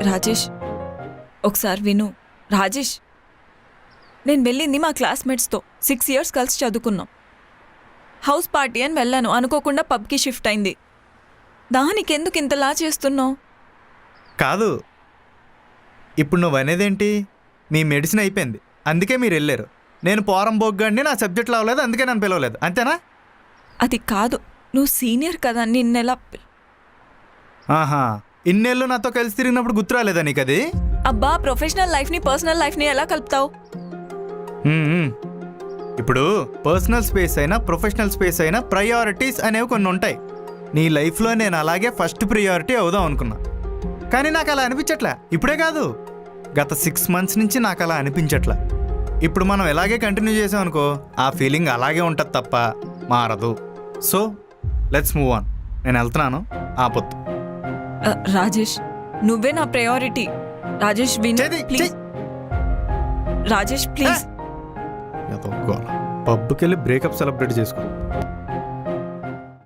రాజేష్ ఒకసారి విను. రాజేష్, నేను వెళ్ళింది మా క్లాస్మేట్స్తో. 6 years కలిసి చదువుకున్నాం. హౌస్ పార్టీ అని వెళ్ళాను, అనుకోకుండా పబ్కి షిఫ్ట్ అయింది. దానికెందుకు ఇంతలా చేస్తున్నావు? కాదు, ఇప్పుడు నువ్వు అనేదేంటి? మీ మెడిసిన్ అయిపోయింది, అందుకే మీరు వెళ్ళారు. నేను పోరం బొగ్గాడిని, నా సబ్జెక్ట్లో అవ్వలేదు, అందుకే నన్ను పిలవలేదు, అంతేనా? అది కాదు, నువ్వు సీనియర్ కదా, నిన్నెలా ఆహా, ఇన్నేళ్ళు నాతో కలిసి తిరిగినప్పుడు గుర్తు రాలేదా నీకు అది? అబ్బా, ప్రొఫెషనల్ లైఫ్ని పర్సనల్ లైఫ్ని ఎలా కలుపుతావు? ఇప్పుడు పర్సనల్ స్పేస్ అయినా ప్రొఫెషనల్ స్పేస్ అయినా ప్రయారిటీస్ అనేవి కొన్ని ఉంటాయి. నీ లైఫ్లో నేను అలాగే ఫస్ట్ ప్రియారిటీ అవుదాం అనుకున్నా, కానీ నాకు అలా అనిపించట్లే. ఇప్పుడే కాదు, గత 6 months నుంచి నాకు అలా అనిపించట్లే. ఇప్పుడు మనం ఎలాగే కంటిన్యూ చేసామనుకో, ఆ ఫీలింగ్ అలాగే ఉంటుంది తప్ప మారదు. So let's move on. నేను వెళ్తున్నాను, ఆపొద్దు. రాజేష్, నువ్వే నా ప్రయారిటీ. రాజేష్ విను ప్లీజ్. రాజేష్ ప్లీజ్. పబ్కి వెళ్ళి బ్రేకప్ సెలబ్రేట్ చేసుకో.